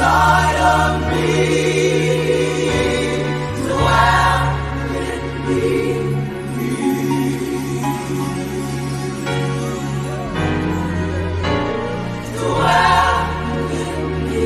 inside of me. Dwell in me. Dwell in me.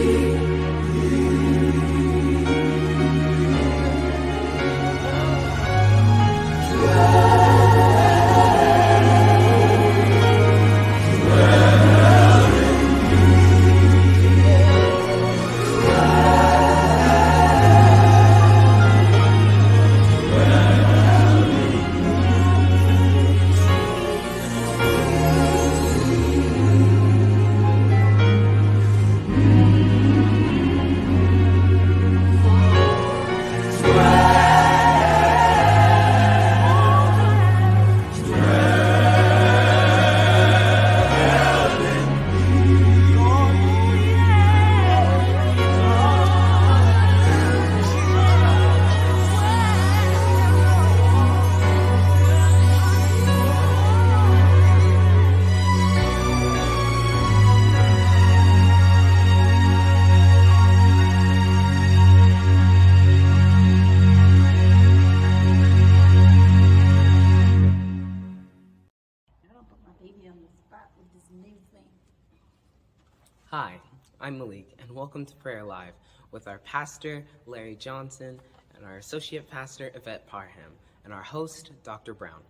Hi, I'm Malik, and welcome to Prayer Live with our pastor, Larry Johnson, and our associate pastor, Yvette Parham, and our host, Dr. Brown.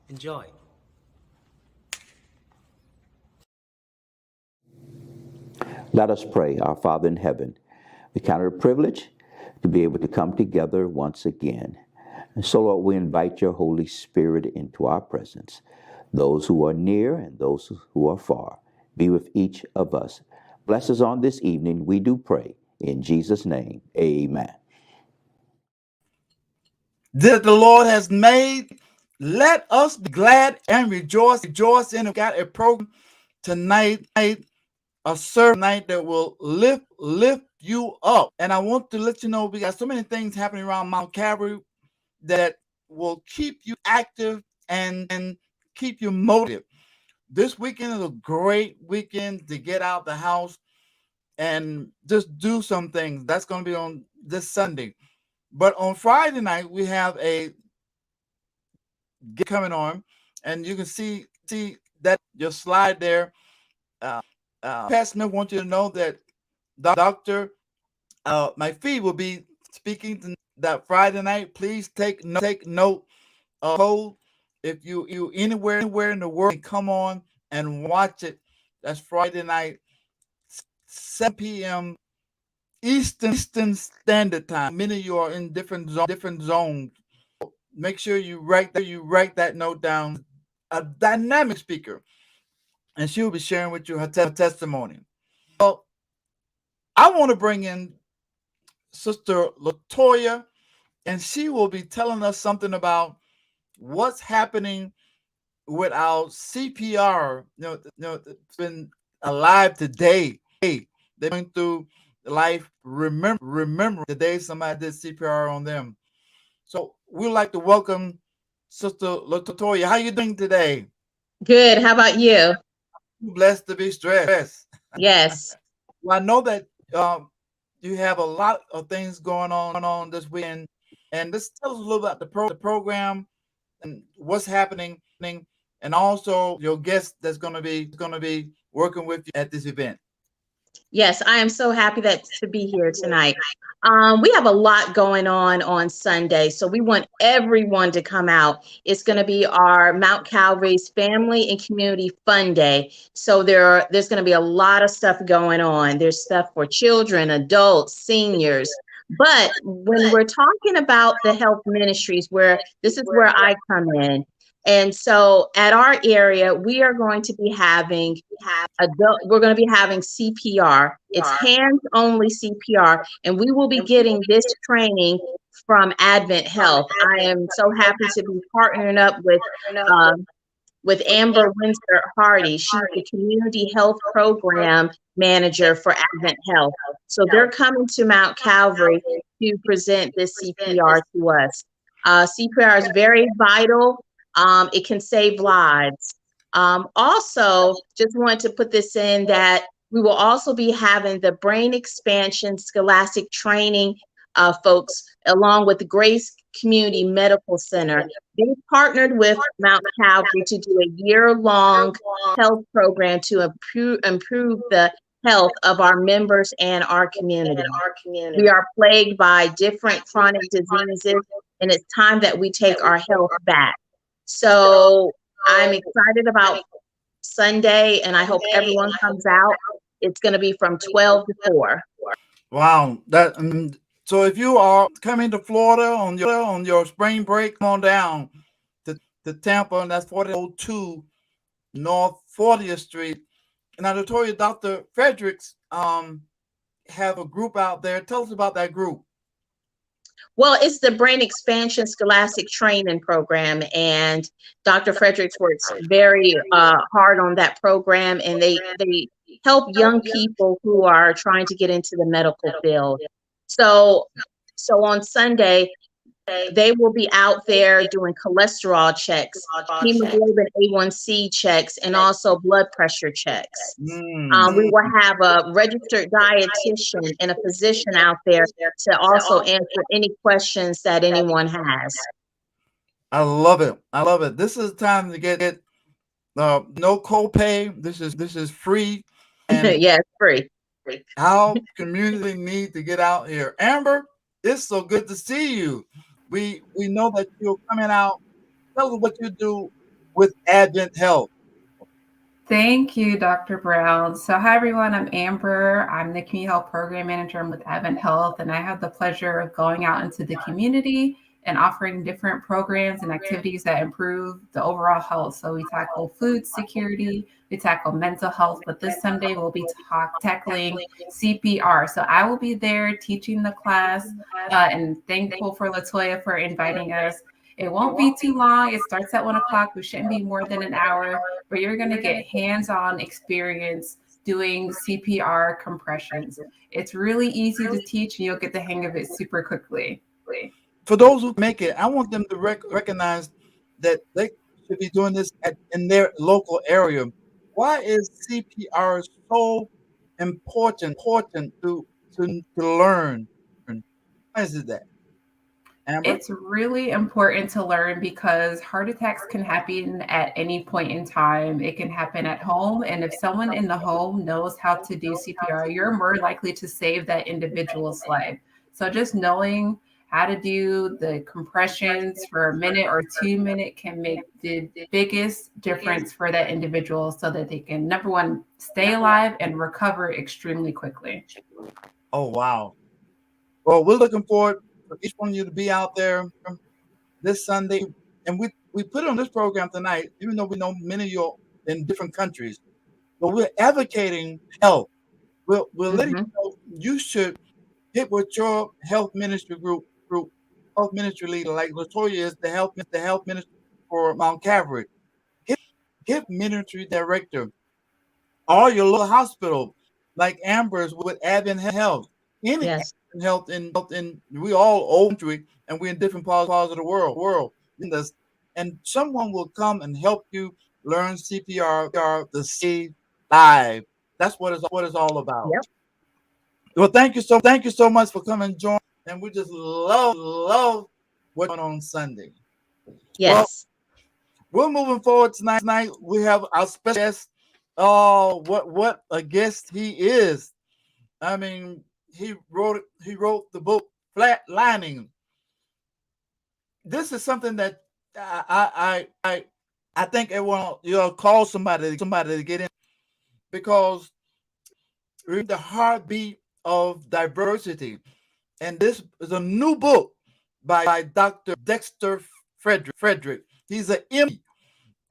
Enjoy. Let us pray. Our Father in heaven, we count it a privilege to be able to come together once again. And so, Lord, we invite your Holy Spirit into our presence, those who are near and those who are far. Be with each of us. Bless us on this evening, we do pray. In Jesus' name, amen. That the Lord has made, let us be glad and rejoice in it. We've got a program tonight, a sermon night that will lift you up. And I want to let you know we got so many things happening around Mount Calvary that will keep you active and keep you motivated. This weekend is a great weekend to get out the house and just do some things. That's going to be on this Sunday. But on Friday night, we have a get coming on, and you can see that your slide there. Pat Smith wants you to know that Dr. McPhee will be speaking that Friday night. Please take note of code. If you anywhere in the world, come on and watch it. That's Friday night, 7 p.m. Eastern Standard Time. Many of you are in different zones. Make sure you write that note down. A dynamic speaker, and she will be sharing with you her testimony. Well, I want to bring in Sister Latoya, and she will be telling us something about what's happening with our CPR. It's been alive today. They're going through life. Remember the day somebody did CPR on them. So we'd like to welcome Sister Latoya. How you doing today? Good. How about you? Blessed to be stressed. Yes. Well, I know that you have a lot of things going on this weekend, and just tell us a little about the program and what's happening, and also your guest that's going to be working with you at this event. Yes, I am so happy to be here tonight. We have a lot going on Sunday, so we want everyone to come out. It's going to be our Mount Calvary's Family and Community Fun Day. So there's going to be a lot of stuff going on. There's stuff for children, adults, seniors. But when we're talking about the health ministries, this is where I come in. And so at our area, we are going to be having CPR. It's hands-only CPR, and we will be getting this training from Advent Health. I am so happy to be partnering up with Amber Windsor Hardy. She's the Community Health Program Manager for Advent Health. So they're coming to Mount Calvary to present this CPR to us. CPR is very vital. It can save lives. Also, just wanted to put this in that We will also be having the Brain Expansion Scholastic Training folks, along with the Grace Community Medical Center. They partnered with Mount Calvary to do a year-long health program to improve the health of our members and our community. We are plagued by different chronic diseases, and it's time that we take our health back. So I'm excited about Sunday, and I hope everyone comes out. It's going to be from 12 to 4. Wow. So if you are coming to Florida on your spring break, come on down to Tampa, and that's 4002 North 40th Street. And I told you Dr. Fredericks have a group out there. Tell us about that group. Well, it's the Brain Expansion Scholastic Training Program, and Dr. Fredericks works very hard on that program, and they help young people who are trying to get into the medical field. So on Sunday, they will be out there doing cholesterol checks, hemoglobin A1C checks, and also blood pressure checks. We will have a registered dietitian and a physician out there to also answer any questions that anyone has. I love it. I love it. This is time to get no copay. This is free. And yeah, it's free. Our community need to get out here. Amber, it's so good to see you. We know that you're coming out. Tell us what you do with Advent Health. Thank you, Dr. Brown. So hi, everyone. I'm Amber. I'm the Community Health Program Manager with Advent Health, and I have the pleasure of going out into the community and offering different programs and activities that improve the overall health. So we tackle food security, we tackle mental health, but this Sunday we'll be tackling CPR. So I will be there teaching the class, and thankful for Latoya for inviting us. It won't be too long. It starts at 1 o'clock. We shouldn't be more than an hour, but you're going to get hands-on experience doing CPR compressions. It's really easy to teach, and you'll get the hang of it super quickly. For those who make it, I want them to recognize that they should be doing this in their local area. Why is CPR so important to learn? Why is it that? Amber? It's really important to learn because heart attacks can happen at any point in time. It can happen at home. And if someone in the home knows how to do CPR, you're more likely to save that individual's life. So just knowing how to do the compressions for a minute or 2 minutes can make the biggest difference for that individual so that they can, number one, stay alive and recover extremely quickly. Oh, wow. Well, we're looking forward for each one of you to be out there this Sunday. And we put on this program tonight, even though we know many of you are in different countries, but we're advocating health. We're letting you know you should get with your health ministry group, health ministry leader, like Latoya is the health minister for Mount Calvary. Get ministry director, or your little hospital, like Amber's with Advent Health. Any health in we all old country, and we're in different parts of the world. And someone will come and help you learn CPR to save lives. That's what it's all about. Yep. Well, thank you so much for coming and joining. And we just love what's going on Sunday. Yes. Well, we're moving forward tonight. We have our special guest. Oh, what a guest he is. I mean, he wrote the book Flatlining. This is something that I think everyone call somebody to get in, because we're the heartbeat of diversity. And this is a new book by Dr. Dexter Frederick. He's an MD,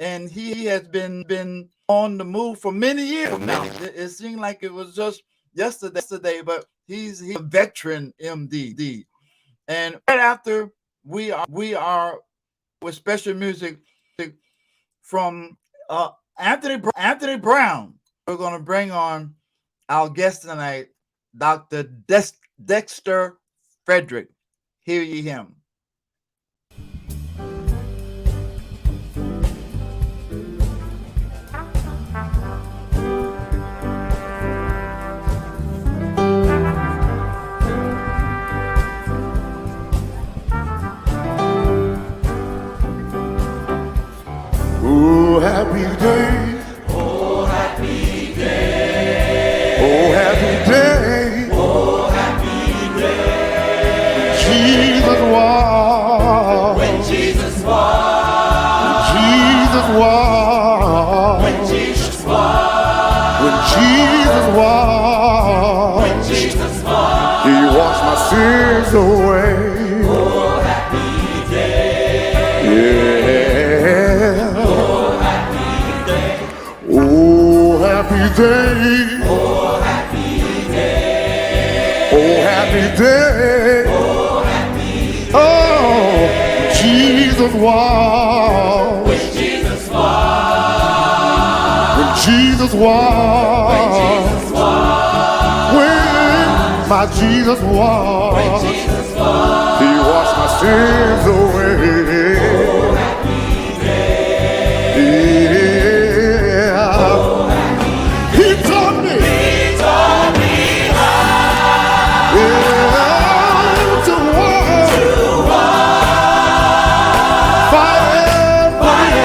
and he has been on the move for many years now. It seemed like it was just yesterday, but he's a veteran MD. And right after we are with special music from Anthony Brown. We're going to bring on our guest tonight, Dr. Dexter Frederick. Hear ye him. day. Oh, happy day. Oh, happy day. Oh, happy day. Jesus was. When Jesus was. Jesus was. When Jesus was. When Jesus was. When Jesus was. He washed my sins away. Oh, happy day. Yeah. Oh, happy day. Oh, happy day. Oh, happy day. Oh, happy day. Oh, happy day. Oh, Jesus was. When Jesus was. When Jesus was. When Jesus was. When my Jesus was. When Jesus was. He washed my sins away. Oh, happy day. Yeah. Oh, happy day. He taught me. He taught me how. Yeah, to walk. To walk. Fight and pray.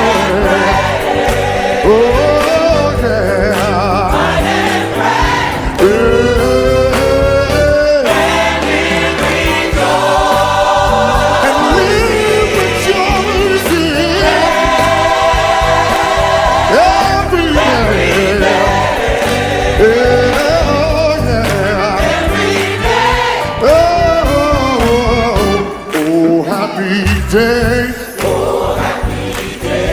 Oh, yeah. Fight and pray. Yeah. And live rejoicing every day. Yeah, yeah. Oh, happy day. Oh, happy day.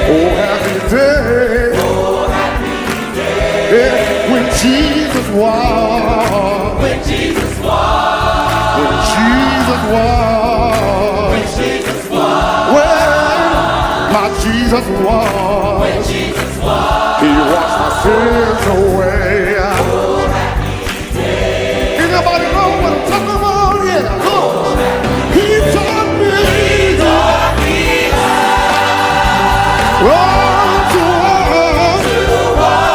Oh, happy day. Oh, happy day. Yeah, when Jesus was. When Jesus was. When Jesus was. When Jesus was. When my Jesus was. When Jesus was. He washed my sins away. Oh, happy day. Anybody know what I'm talking about? Yeah. Oh, he taught me. He taught me how. To walk.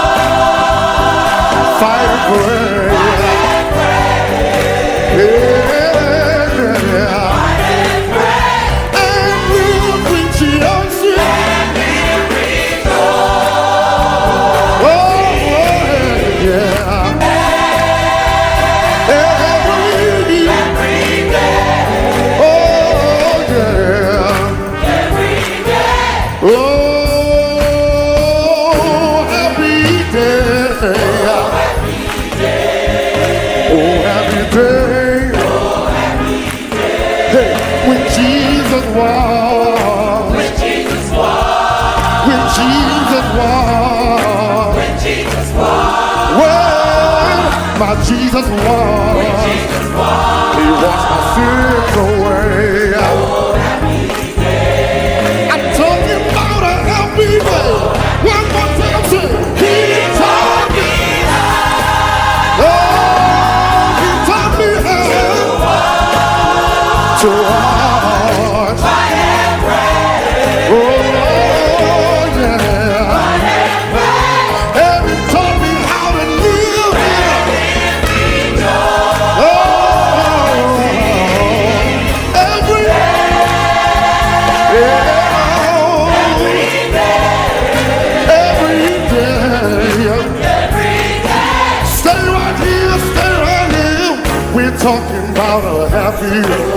Fight and pray. Yeah. And live rejoicing. Oh, yeah. Every day. Oh, yeah. Oh, happy day. Oh, happy day. Hey, when Jesus was. When Jesus was. When Jesus was. When Jesus was. When my Jesus was. When Jesus was. He washed my sins away. Oh, happy day. I'm talking about a happy day. One more time, say, he taught me how. Oh, he taught me how. To watch. Fight and pray. Oh, yeah. Fight and pray. And he taught me how to live. Oh, every day. Yeah. Every day. Stay right here, stay right here. We're talking about a happy day.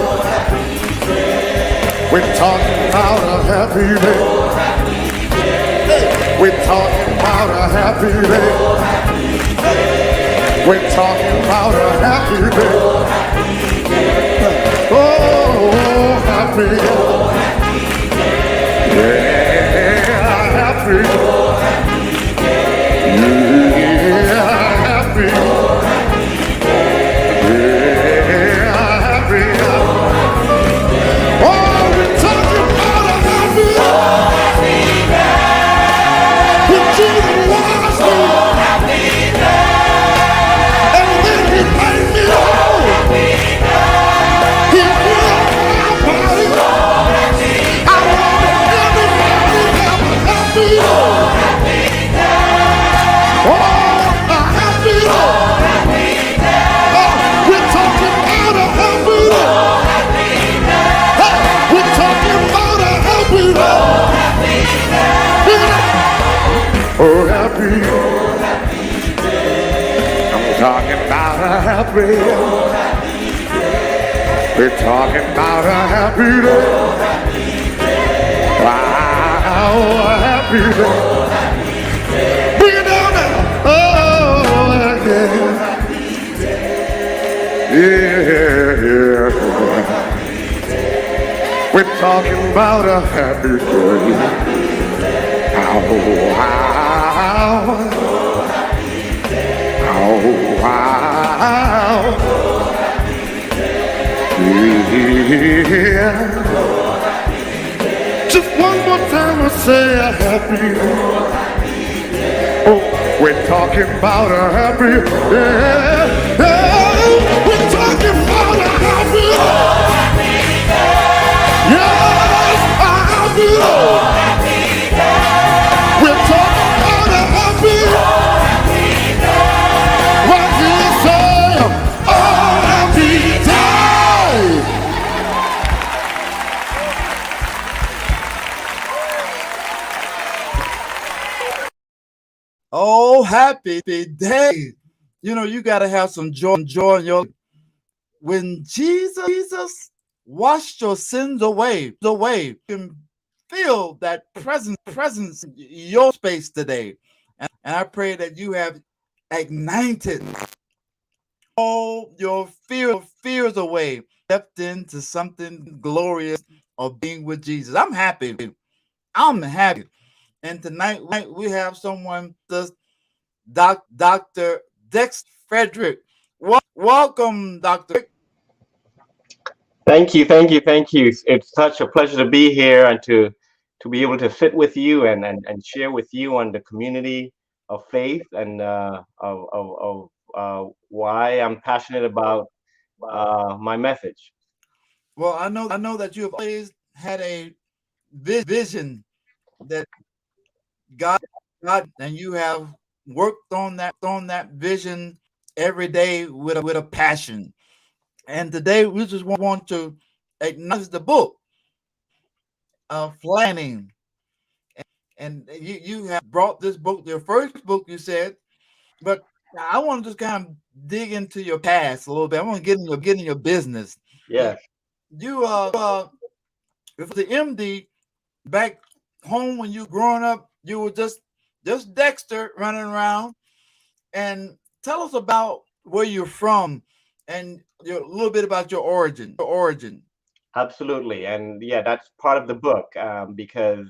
We're talking about a happy day. We're talking about a happy day. We're talking about a happy day. Oh, happy. Yeah, happy. Yeah, happy. Yeah, happy. Oh, we're talking about a happy day. When Jesus washed me. And then he made me whole. He healed my body. Oh, happy. I'm talking about a happy day. We're talking about a happy day. Wow, a happy day. Bring it down now. Oh, yeah. We're talking about a happy day. Wow. Yeah. Just one more time I say a happy. Oh, we're talking about a happy. Yeah. Yeah. We're talking about a happy. Yes, a happy. We're talking about a happy. What do you say? Oh, happy day. Oh, happy day. You know, you got to have some joy in your. When Jesus washed your sins away, you can feel that presence in your space today. And I pray that you have ignited all your fears away, stepped into something glorious of being with Jesus. I'm happy. And tonight we have someone, Dr. Dex Frederick. Welcome, Dr. Thank you. It's such a pleasure to be here and to be able to sit with you and share with you on the community of faith and of why I'm passionate about my message. Well, I know that you have always had a vision that God, and you have worked on that vision every day with a passion. And today we just want to acknowledge the book of planning. And you have brought this book, your first book, you said, but I want to just kind of dig into your past a little bit. I want to get in your business. Yes. You with the MD back home when you growing up, you were just Dexter running around. And tell us about where you're from and a little bit about your origin. Absolutely. And yeah, that's part of the book because,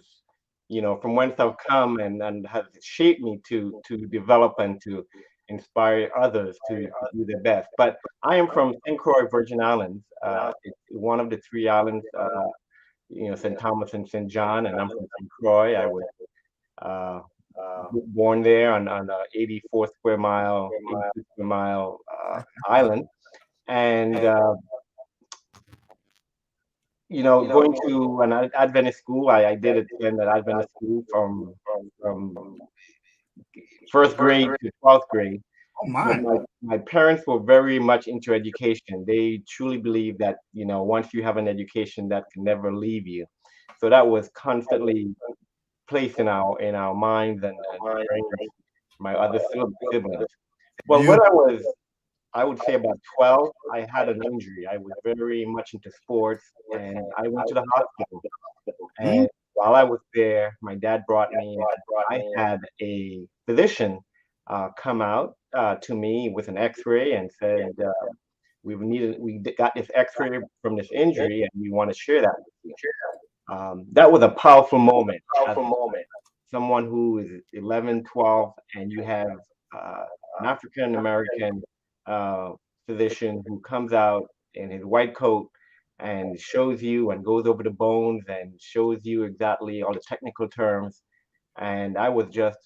from whence I've come and has shaped me to develop and to inspire others to do their best. But I am from St. Croix, Virgin Islands. It's one of the three islands, St. Thomas and St. John, and I'm from St. Croix. I was born there on a 84 square mile island. And going to an Adventist school, I did attend an Adventist school from first grade to 12th grade. Oh my! My parents were very much into education. They truly believe that once you have an education, that can never leave you. So that was constantly placed in our minds and brains, my other siblings. Well, when I would say about 12, I had an injury. I was very much into sports, and I went to the hospital. And while I was there, my dad brought me. I had a physician come out to me with an X-ray and said, we got this X-ray from this injury, and we want to share that with you. That was a powerful moment. Someone who is 11, 12, and you have an African American physician who comes out in his white coat and shows you and goes over the bones and shows you exactly all the technical terms. And I was just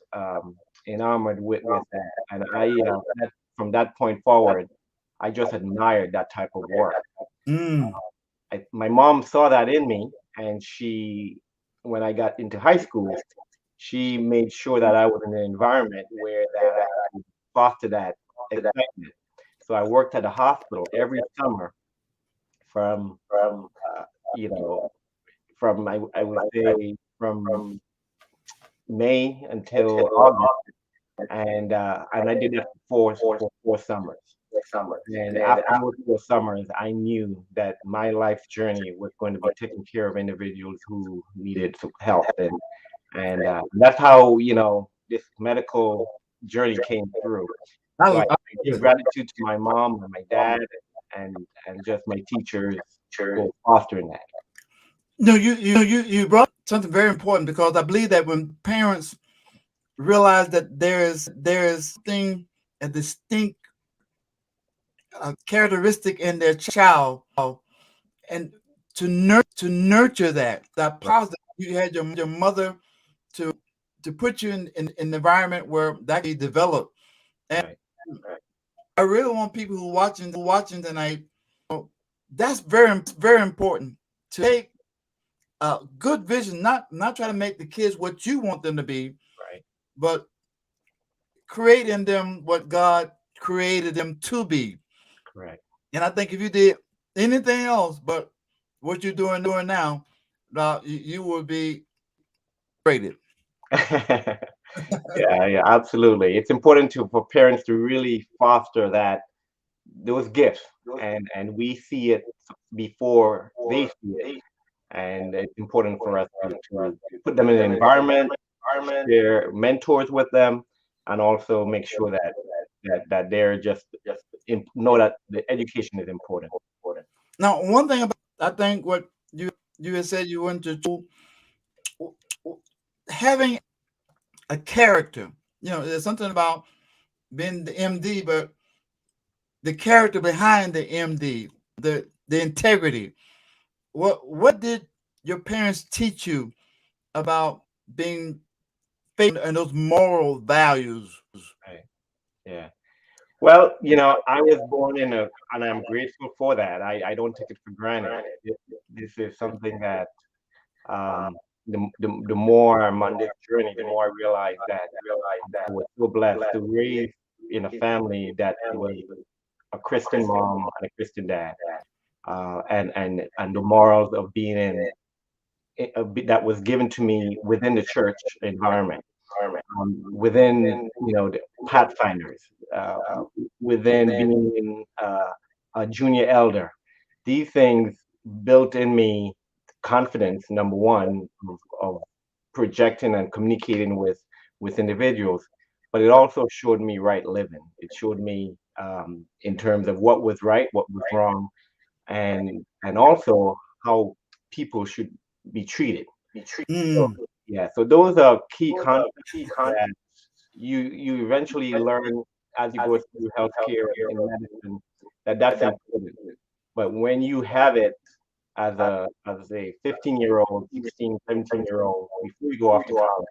enamored with that. And from that point forward, I just admired that type of work. My mom saw that in me, and when I got into high school, she made sure that I was in an environment where that I could foster that excitement. So I worked at a hospital every summer from I would say from May until August, and I did that for 4 summers. And after those 4 summers, I knew that my life journey was going to be taking care of individuals who needed help, and that's how this medical journey came through. So I give gratitude to my mom and my dad and just my teachers for fostering that. No, you brought something very important, because I believe that when parents realize that there is a distinct characteristic in their child, and to nurture that positive, you had your mother to put you in an environment where that can be developed. And I really want people who are watching tonight, that's very important, to take a good vision, not try to make the kids what you want them to be, but create in them what God created them to be. Correct. And I think if you did anything else but what you're doing now, you would be graded. Yeah, absolutely. It's important for parents to really foster those gifts, and we see it before they see it. And it's important for us to put them in an environment, share mentors with them, and also make sure that they're just know that the education is important. Now, one thing about, I think what you had said, you went to school, having a character. There's something about being the MD, but the character behind the MD, the integrity. What did your parents teach you about being faithful and those moral values? Right. Yeah. Well, I was born and I'm grateful for that. I don't take it for granted. This is something that the more I'm on this journey, the more I realize that I was so blessed to raise in a family that was a Christian mom and a Christian dad, and the morals of being that was given to me within the church environment, within the Pathfinders, within being a junior elder. These things built in me confidence, number one, of projecting and communicating with individuals, but it also showed me right living. It showed me in terms of what was right, what was wrong, and also how people should be treated. So, so those are key concepts that you eventually learn as you go through healthcare and medicine, that's important. But when you have it as a 15-year-old, 16, 17-year-old, before you go off to college,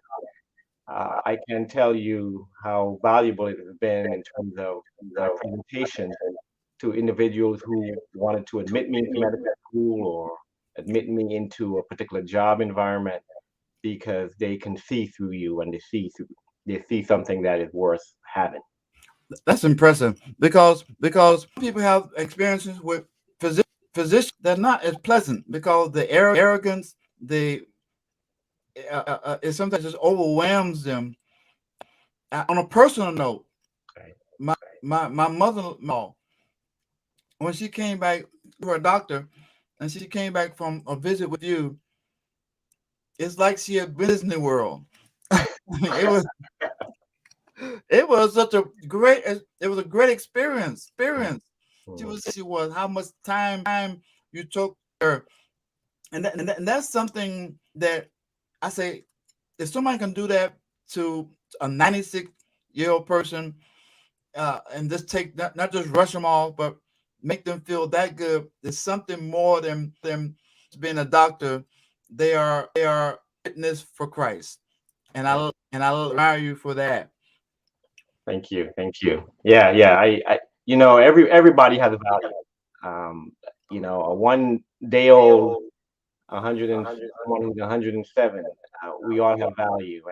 I can tell you how valuable it has been in terms of presentation to individuals who wanted to admit me into medical school or admit me into a particular job environment, because they can see through you and they see something that is worth having. That's impressive, because people have experiences with physicians that are not as pleasant, because the arrogance, it sometimes just overwhelms them. On a personal note, my mother-in-law, when she came back to her doctor, and she came back from a visit with you, it's like she had been in Disney World. It was such a great experience. She was how much time you took her, and that's something that I say, if somebody can do that to a 96-year-old person, and just take not just rush them off, but make them feel that good, there's something more than them being a doctor. They are witness for Christ, and I admire you for that. Thank you. Yeah. I everybody has a value. A 1 day old, 107. We all have value,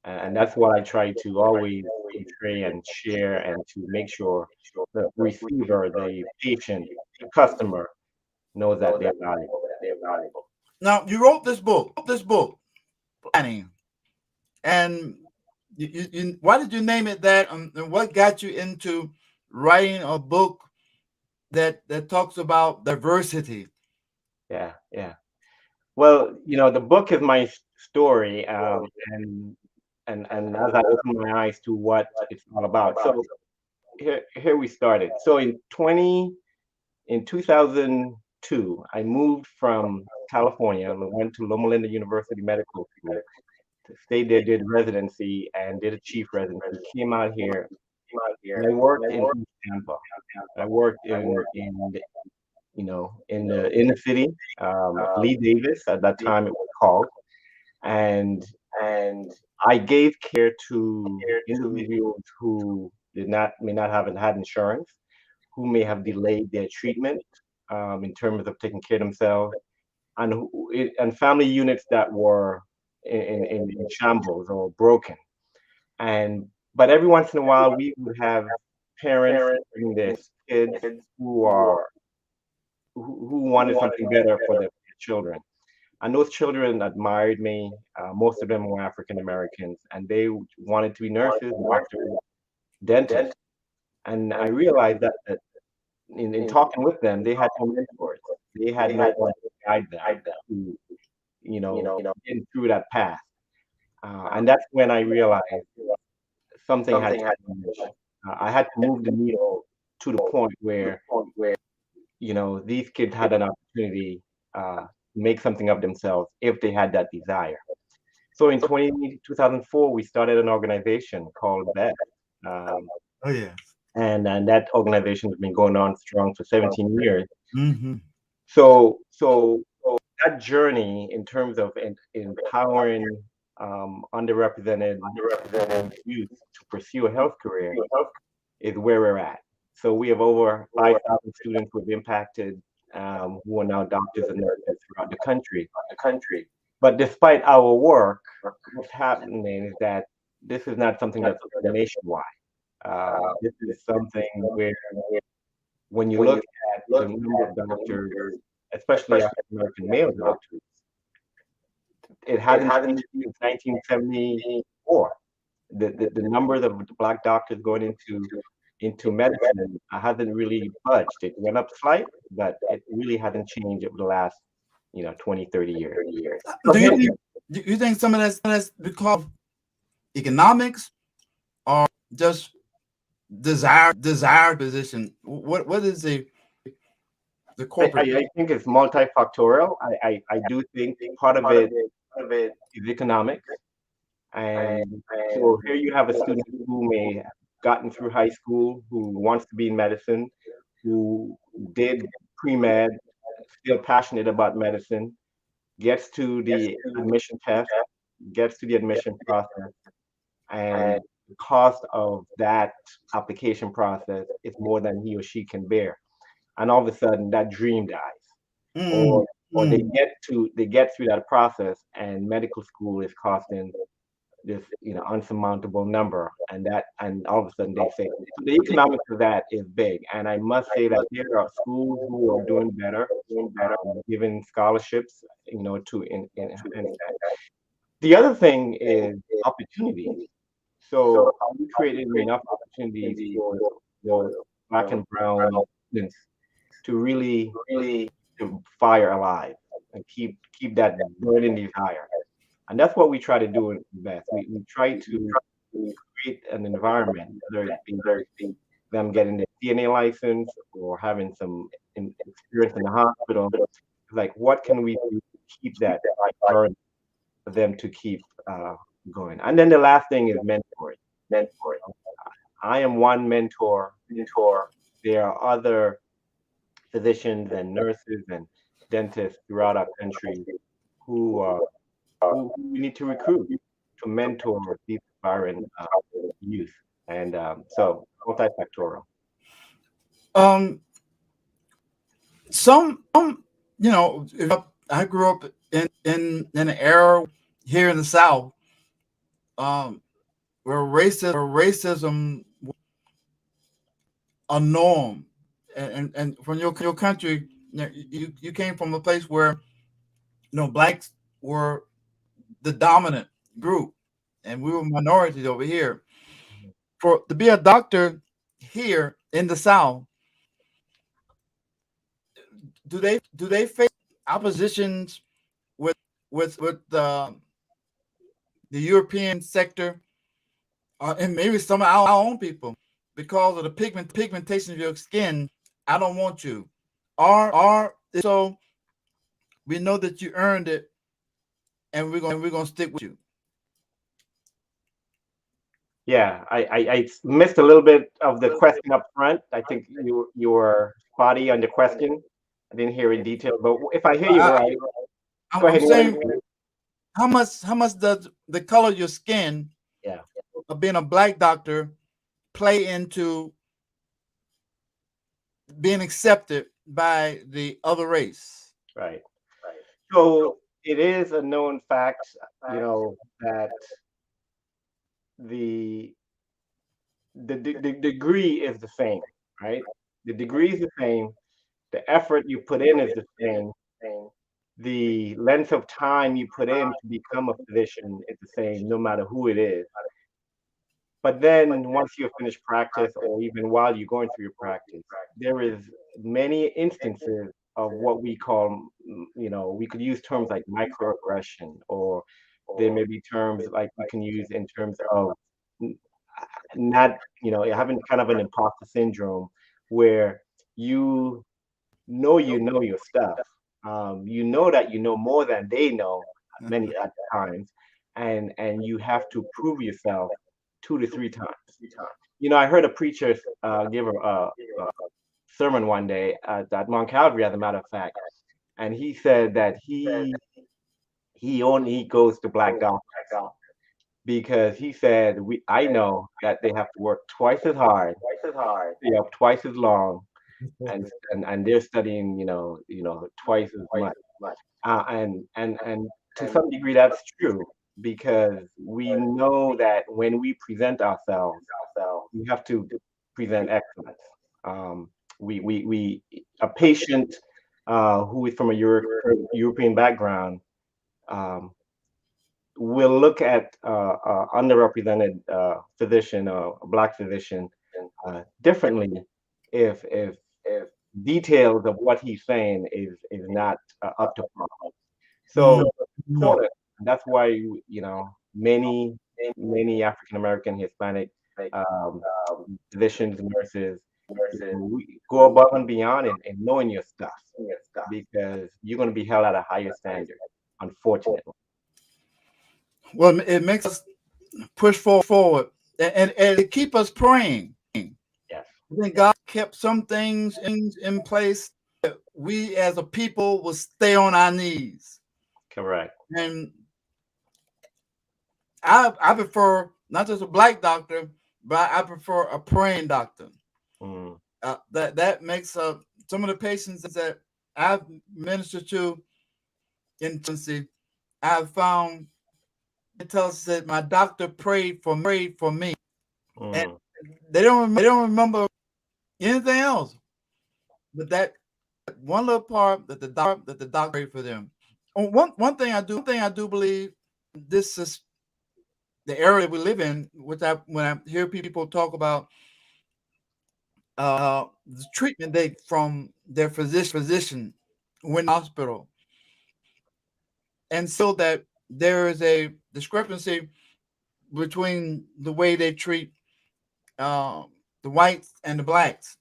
and that's what I try to always portray and share, and to make sure the receiver, the patient, the customer knows that they're valuable. Now, you wrote this book, planning. And why did you name it that? And what got you into writing a book that talks about diversity? Yeah, yeah. Well, the book is my story, and as I open my eyes to what it's all about. So here we started. So in 2002, I moved from California, went to Loma Linda University Medical School, stayed there, did residency, and did a chief residency. Came out here, and I worked in East Tampa. I worked in the inner city, Lee Davis at that time it was called, and I gave care to individuals who may not have had insurance, who may have delayed their treatment in terms of taking care of themselves, and family units that were in shambles or broken. But every once in a while, we would have parents bring their kids who wanted something better for their children. And those children admired me. Most of them were African Americans, and they wanted to be nurses, doctors, dentists. And I realized that in talking with them, they had no mentors. They had no one to guide them to, getting through that path. And that's when I realized something had changed. I had to move the needle to the point where these kids had an opportunity to make something of themselves if they had that desire. So in 2004, we started an organization called BEST. Oh yeah. And that organization has been going on strong for 17 years. Mm-hmm. So that journey in terms of empowering underrepresented youth to pursue a health career is where we're at. So we have over 5,000 students who have impacted, who are now doctors and nurses throughout the country. But despite our work, what's happening is that this is not something that's nationwide. This is something where, when you look at the number of doctors, especially African American male doctors, it hasn't changed since 1974. The numbers of Black doctors going into medicine hasn't really budged. It went up slight, but it really hasn't changed over the last 20, 30 years. Do you think some of that's because of economics or just desired position? What is the corporate? I think it's multifactorial. I do think part of it is economics. And so here you have a student who may have gotten through high school, who wants to be in medicine, who did pre-med, still passionate about medicine, gets to the admission test, gets to the admission process, and the cost of that application process is more than he or she can bear. And all of a sudden that dream dies. Or they get through that process, and medical school is costing this unsurmountable number, and all of a sudden they say the economics of that is big. And I must say that there are schools who are doing better, giving scholarships, to in the other thing is opportunity. So are we creating enough opportunities for Black and brown students to really to fire alive and keep that burning desire? And that's what we try to do in BEST. We try to create an environment, whether it be them getting their CNA license or having some experience in the hospital. Like, what can we do to keep that burn for them to keep going? And then the last thing is mentoring. I am one mentor. There are other physicians and nurses and dentists throughout our country who we need to recruit to mentor these aspiring youth, and so multifactorial. Some I grew up in an era here in the South, where racism was a norm, and from your country, you came from a place where blacks were the dominant group, and we were minorities over here. For to be a doctor here in the South, do they face oppositions with the European sector, and maybe some of our own people because of the pigmentation of your skin? I don't want you. Or so we know that you earned it, and we're gonna stick with you. Yeah, I missed a little bit of the question up front. I think you were spotty on the question. I didn't hear in detail, but if I hear you right, go I'm ahead. saying, how much does the color of your skin, Yeah, of being a black doctor, play into being accepted by the other race? right. So it is a known fact, that the the degree is the same, right? The degree is the same. The effort you put in is the same. The length of time you put in to become a physician is the same, no matter who it is. But then once you finish practice, or even while you're going through your practice, there is many instances of what we call, we could use terms like microaggression, or there may be terms like we can use in terms of n- not, having kind of an imposter syndrome, where you know your stuff. You know that you know more than they know many at times, and you have to prove yourself 2 to 3 times. I heard a preacher give a sermon one day at Mount Calvary, as a matter of fact, and he said that he only goes to black doctors because he said, I know that they have to work twice as hard, stay up twice as long, and they're studying, twice as much. And to some degree, that's true, because we know that when we present ourselves, we have to present excellence. Um, we a patient who is from a European background um, will look at underrepresented physician, or a black physician, differently if details of what he's saying is not up to par. So important. That's why many African American, Hispanic um, physicians, nurses, we go above and beyond in knowing your stuff, because you're going to be held at a higher standard. Unfortunately, Well, it makes us push forward, and it keep us praying. yes, I think God kept some things in place that we as a people will stay on our knees. correct. And I prefer not just a black doctor, but I prefer a praying doctor. Mm, That makes some of the patients that I've ministered to in infancy, I've found it tells us that my doctor prayed for me, and mm. they don't remember anything else, but that one little part that the doctor prayed for them. One thing I do believe, this is the area we live in, which when I hear people talk about the treatment they from their physician when in the hospital, and so that there is a discrepancy between the way they treat uh, the whites and the blacks.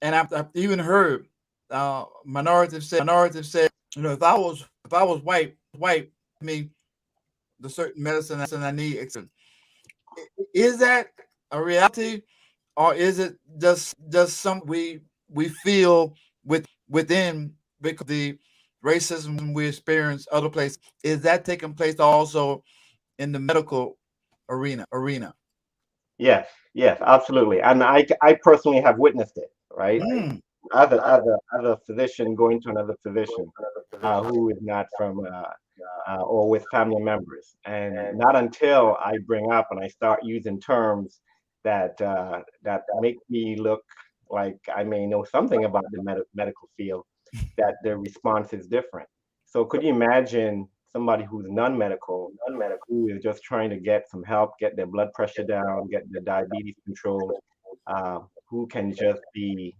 And I've even heard minorities say, if I was white, me the certain medicine I need. Is that a reality, or is it just something we feel within because the racism we experience other places? Is that taking place also in the medical arena? Yes, yes, absolutely. And I personally have witnessed it, right? Mm. As a physician going to another physician who is not from or with family members, and not until I bring up and I start using terms that make me look like I may know something about the medical field, that the response is different. So could you imagine somebody who's non-medical, who is just trying to get some help, get their blood pressure down, get their diabetes controlled, who can just be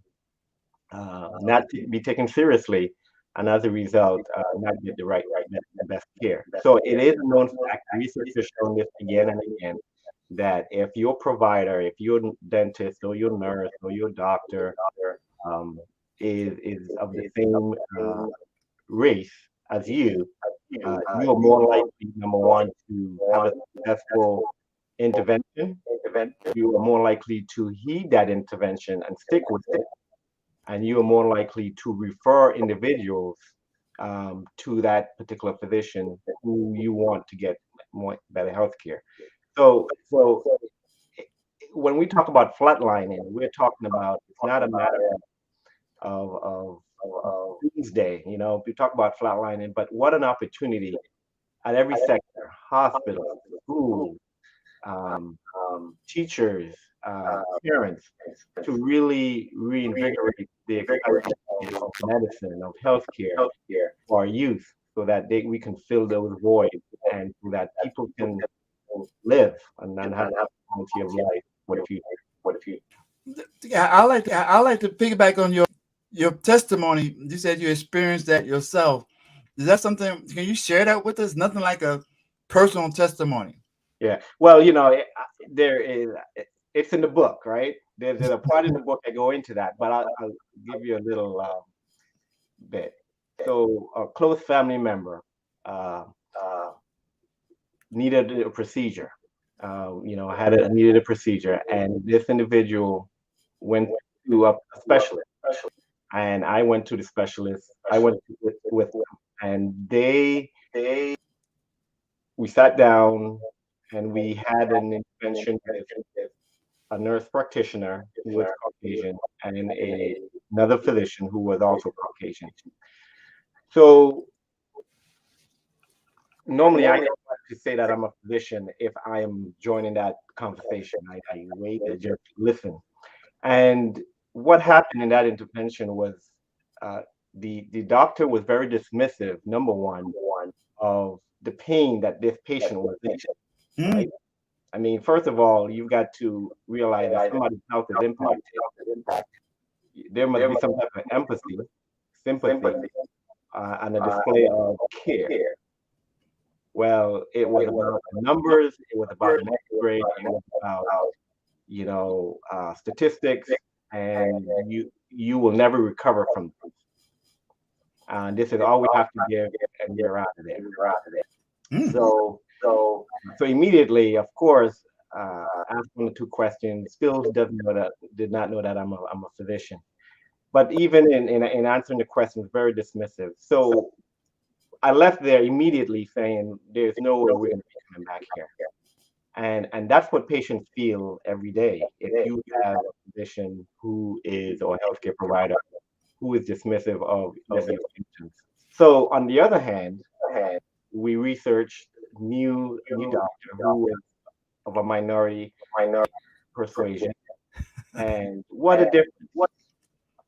not be taken seriously, and as a result, not get the best care. So it is a known fact. Research has shown this again and again that if your provider, if your dentist or your nurse or your doctor is of the same race as you, you are more likely, number one, to have a successful intervention. You are more likely to heed that intervention and stick with it, and you are more likely to refer individuals to that particular physician who you want to get more better health care. So when we talk about flatlining, we're talking about, it's not a matter of doomsday. We talk about flatlining, but what an opportunity at every sector: hospitals, schools, teachers, parents, to really reinvigorate the excitement of medicine, of healthcare for our youth, so that we can fill those voids, and so that people can live and have a quality of life for the future. Yeah, I like to piggyback on your testimony. You said you experienced that yourself. Is that something? Can you share that with us? Nothing like a personal testimony. Yeah. Well, there is. It's in the book, right? There's a part in the book that go into that, but I'll give you a little bit. So, a close family member needed a procedure. Needed a procedure, and this individual went to a specialist, and I went to the specialist. I went with them, and we sat down, and we had an intervention with a nurse practitioner who was Caucasian, and another physician who was also Caucasian. So normally I don't like to say that I'm a physician if I am joining that conversation. I wait and just listen. And what happened in that intervention was the doctor was very dismissive, number one, of the pain that this patient was in. Right? I mean, first of all, you've got to realize that somebody's health is impacted. There must be some type of empathy, sympathy, and a display of care. Well, it was about the numbers, it was about an X-ray, it was about, statistics, and you will never recover from this. And this is all we have to give, and you're out of there. So immediately, of course, asking the two questions, still did not know that I'm a physician. But even in answering the questions, very dismissive. So I left there immediately saying, there's no way we're going to be coming back here. And that's what patients feel every day. If you have a physician or a healthcare provider who is dismissive of your symptoms. So on the other hand, we researched new doctor who was of a minority persuasion. And what a difference.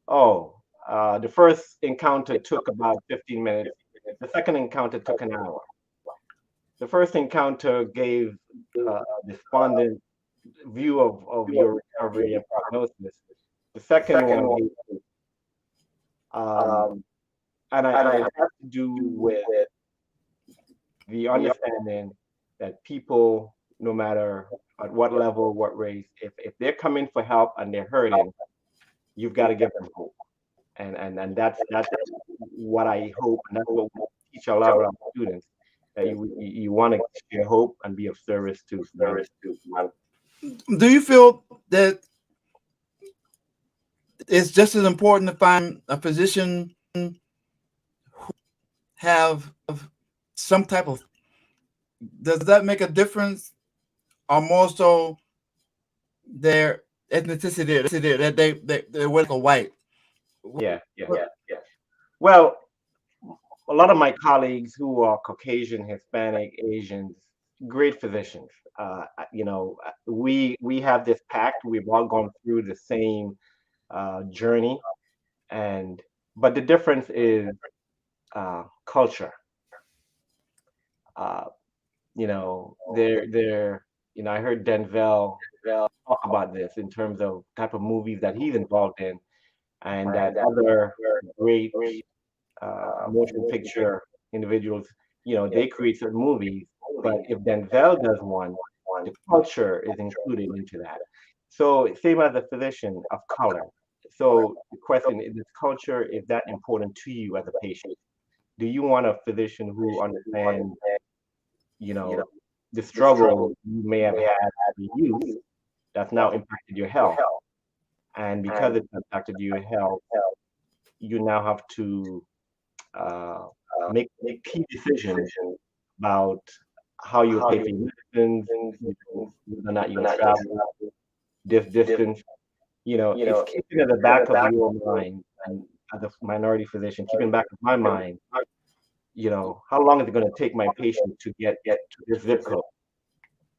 The first encounter took about 15 minutes. The second encounter took an hour. The first encounter gave a despondent view of your recovery and prognosis. The second one, and I have to do with the understanding that people, no matter at what level, what race, if they're coming for help and they're hurting, you've got to give them hope. And that's what I hope, and that's what we teach a lot of our students, that you want to share hope and be of service to. Do you feel that it's just as important to find a physician who have some type of, does that make a difference, or more so their ethnicity, that they're white? Yeah. Well, a lot of my colleagues who are Caucasian, Hispanic, Asians, great physicians. We have this pact. We've all gone through the same journey, but the difference is culture. You know, they're you know, I heard Denzel talk about this in terms of type of movies that he's involved in, and that other great motion picture individuals, you know, they create certain movies, but if Denzel does one, the culture is included into that. So same as a physician of color. So the question is, this culture, is that important to you as a patient? Do you want a physician who understands, you know, the struggle you may have had as a youth that's now impacted your health? And because it's impacted your health, you now have to uh, make key decisions about how you pay for your medicines, you know, whether or not you travel this distance. You know, it's keeping at the back of your mind, and as a minority physician, keeping back of my mind, you know, how long is it going to take my patient to get to this zip code,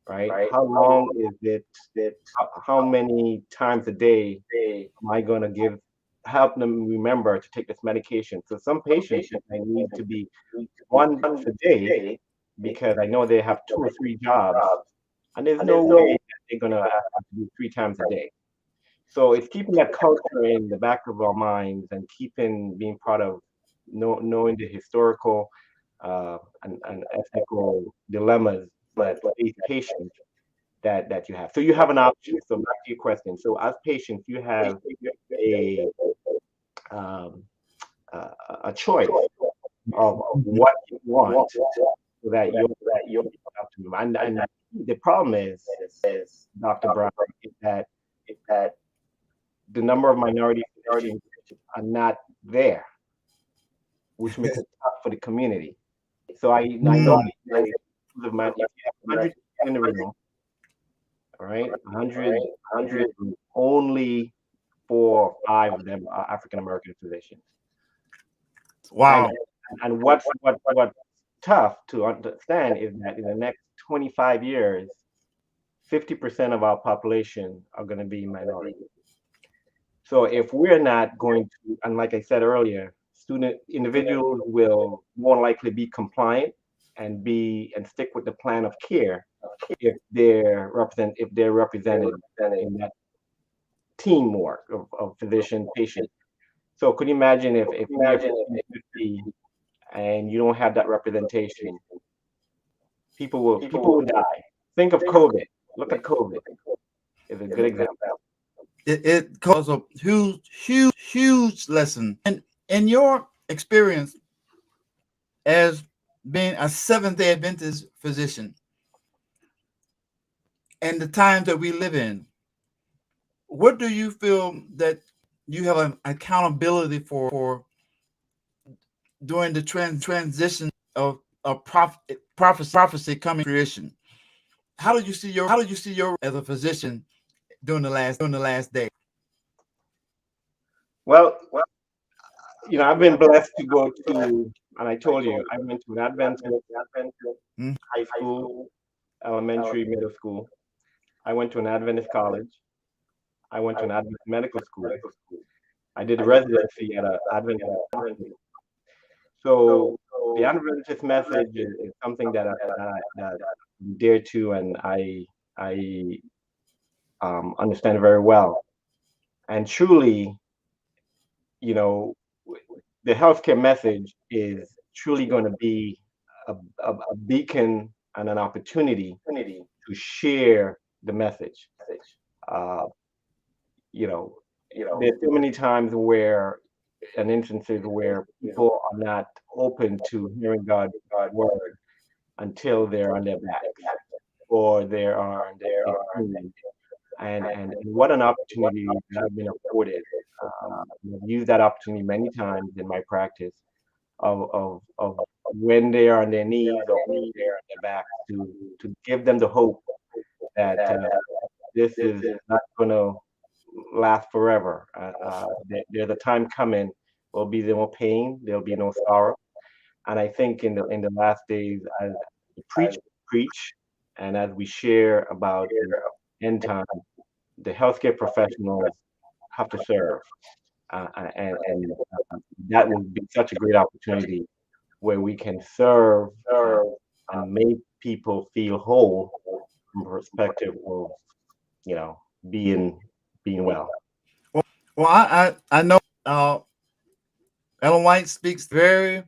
right? How long is it, how many times a day am I going to help them remember to take this medication? So some patients I need to be once a day because I know they have 2 or 3 jobs, and there's no way that they're going to have to do 3 times a day. So it's keeping that culture in the back of our minds and being part of knowing the historical and ethical dilemmas that these patients that you have. So you have an option. So back to your question. So as patients, you have a um, a choice of what you want so that you're optimum. And the problem is, Dr. Brown, is that the number of minority physicians are not there, which makes it tough for the community. So I know if you have 100 in the room, all right, 100, only 4 or 5 of them are African American physicians. Wow. And what's tough to understand is that in the next 25 years, 50% of our population are going to be minority. So if we're not going to, and like I said earlier, individuals will more likely be compliant and stick with the plan of care if they're represented in that teamwork of physician patient. So could you imagine if you're 50 and you don't have that representation, people will die. Think of COVID. Look at COVID. It's a good example. It caused a huge lesson. And in your experience as being a Seventh-day Adventist physician and the times that we live in, what do you feel that you have an accountability for during the transition of prophecy coming to fruition? How did you see your as a physician during the last day? Well, you know, I've been blessed to go to, and I told you, I went to an Adventist high school, elementary, middle school. I went to an Adventist college. I went to an Adventist medical school. I did residency at an Adventist hospital. So the Adventist message is something that I'm dear to, and I understand very well. And truly, you know, the healthcare message is truly going to be a beacon and an opportunity to share the message. You know, there's so many times and instances where people are not open to hearing God's word until they're on their backs or they are on their own. And what an opportunity that I've been afforded. I've used that opportunity many times in my practice of when they are on their knees or when they're on their back to give them the hope that this is not going to last forever. There's a time coming. There'll be no pain. There'll be no sorrow. And I think in the last days, as we preach, and as we share about the end time, the healthcare professionals have to serve, and that will be such a great opportunity where we can serve and make people feel whole from perspective of, being well. Well, I know Ellen White speaks very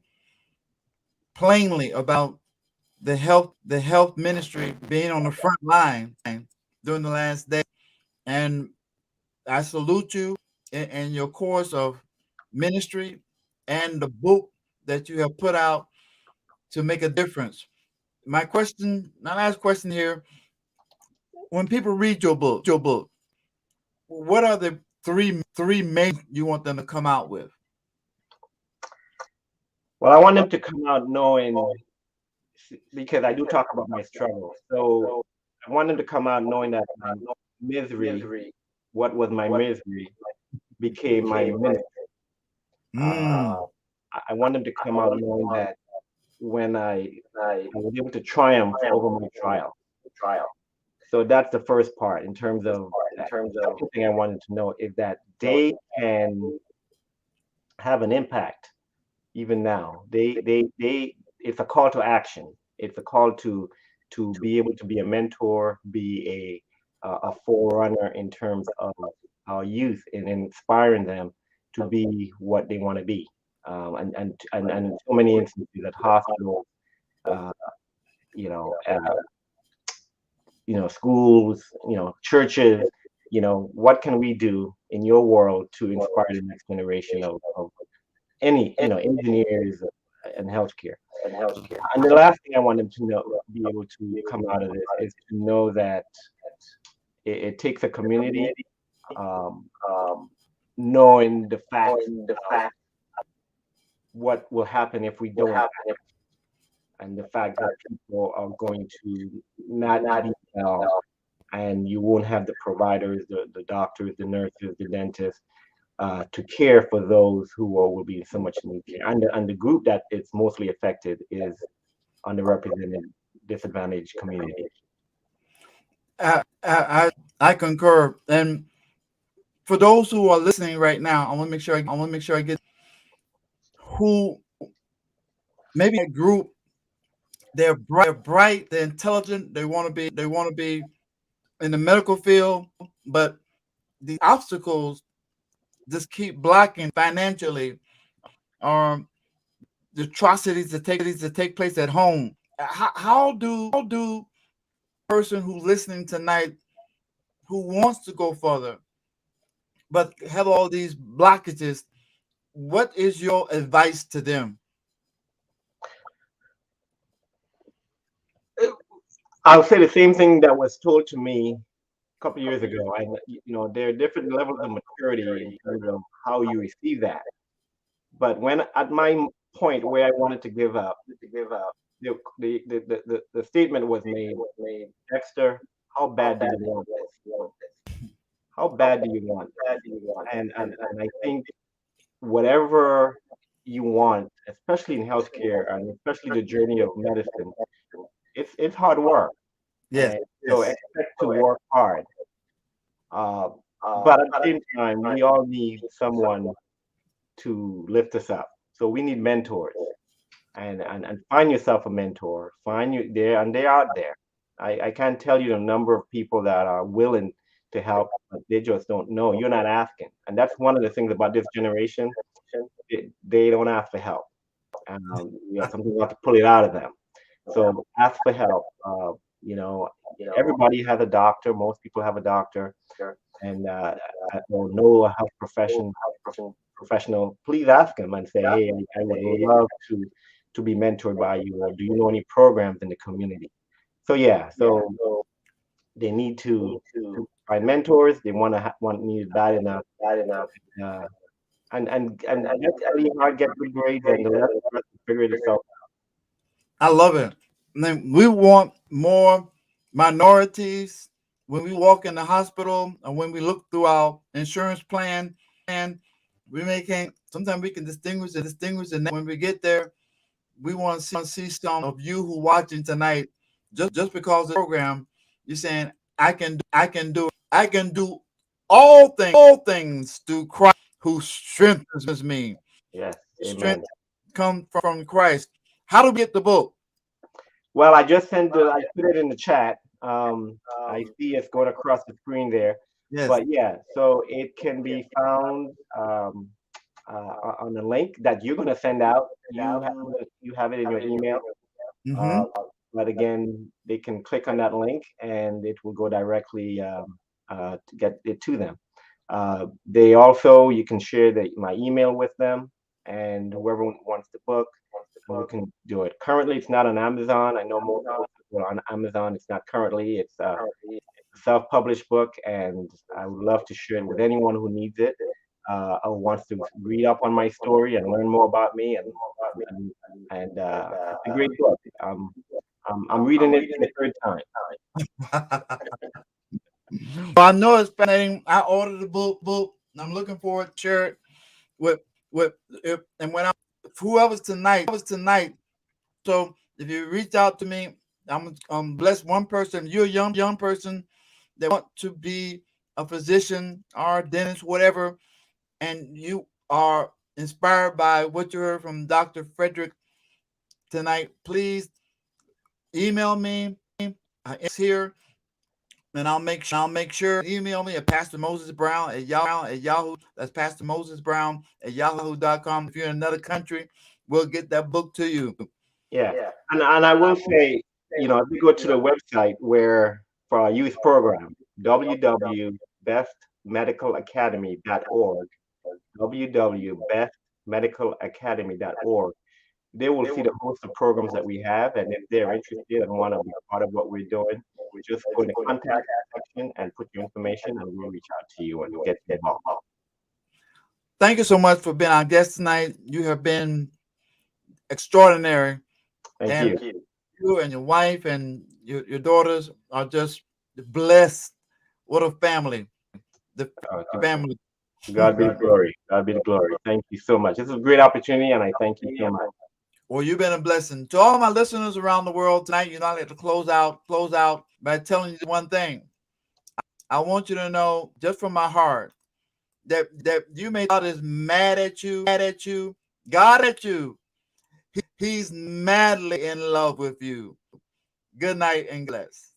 plainly about the health ministry being on the front line during the last day, and I salute you in your course of ministry and the book that you have put out to make a difference. My last question here: when people read your book, what are the three main you want them to come out with? Well, I want them to come out knowing, because I do talk about my struggle. So I want them to come out knowing that my misery, what was my misery, became my ministry. I want them to come out knowing that when I was able to triumph over my trial. So that's the first part in terms of the second thing I wanted to know is that they can have an impact even now. It's a call to action. It's a call to be able to be a mentor, be a forerunner in terms of our youth and inspiring them to be what they want to be. And in so many instances at hospitals, schools, churches, what can we do in your world to inspire the next generation of any, engineers and healthcare. And the last thing I want them to be able to come out of this is to know that it takes a community, knowing the fact what will happen if we don't act, and the fact that people are going to not be well, and you won't have the providers, the doctors, the nurses, the dentists, to care for those who will be in so much need care. And the group that is mostly affected is underrepresented, disadvantaged communities. I concur. And for those who are listening right now, I want to make sure I get who maybe a group. They're bright, they're intelligent, they want to be in the medical field, but the obstacles just keep blocking financially, the atrocities that take place at home. How do person who's listening tonight who wants to go further but have all these blockages, what is your advice to them? I'll say the same thing that was told to me a couple years ago. And there are different levels of maturity in terms of how you receive that. But when at my point where I wanted to give up, the statement was made, Dexter, how bad do you want this? How bad do you want this? And I think whatever you want, especially in healthcare and especially the journey of medicine, it's hard work. Yes. So expect to work hard. But at the same time, we all need someone to lift us up. So we need mentors, and find yourself a mentor. Find you there, and they're out there. I can't tell you the number of people that are willing to help, but they just don't know. You're not asking, and that's one of the things about this generation. They don't ask for help. Something you have to pull it out of them. So ask for help. Everybody has a doctor. Most people have a doctor, and or know a health professional. Please ask them and say, "Hey, I would love to be mentored by you, or do you know any programs in the community?" So they need to find mentors. They need it bad enough. And let hard get good grades, and the rest figure it itself out. I love it. And then we want more minorities when we walk in the hospital and when we look through our insurance plan, and sometimes we can distinguish and when we get there, we want to see some of you who watching tonight, just because of the program, you're saying, I can do all things through Christ who strengthens me. Yes. Strength comes from Christ. How do we get the book? Well, I just I put it in the chat. I see it's going across the screen there. Yes. But yeah, so it can be found on the link that you're going to send out. You have it in your email. Mm-hmm. But again, they can click on that link and it will go directly to get it to them. They also, you can share my email with them, and whoever wants the book, we can do it. Currently, it's not on Amazon. I know most people are on Amazon. It's not currently. It's a self-published book, and I would love to share it with anyone who needs it, or wants to read up on my story and learn more about me. And it's a great book. I'm reading it for the third time. Well, I know it's fascinating. I ordered the book. And I'm looking forward to share it with and when whoever's tonight. So if you reach out to me, I'm blessed one person. You're a young person that want to be a physician or a dentist, whatever, and you are inspired by what you heard from Dr. Frederick tonight. Please email me. It's here. And I'll make sure email me at Pastor Moses Brown at Yahoo. That's Pastor Moses Brown at yahoo.com. If you're in another country, we'll get that book to you. Yeah. And I will say, if you go to the website where for our youth program, www.bestmedicalacademy.org, www.bestmedicalacademy.org, they will see the host of programs that we have. And if they're interested and want to be part of what we're doing, just go to the contact section and put your information, and we'll reach out to you and get involved. Thank you so much for being our guest tonight. You have been extraordinary. Thank you. You and your wife and your daughters are just blessed. What a family. The family. God be the glory. God be the glory. Thank you so much. This is a great opportunity, and I thank you so much. Well, you've been a blessing. To all my listeners around the world tonight, I'd like to close out by telling you one thing. I want you to know, just from my heart, that you may God is mad at you, God at you. He's madly in love with you. Good night and bless.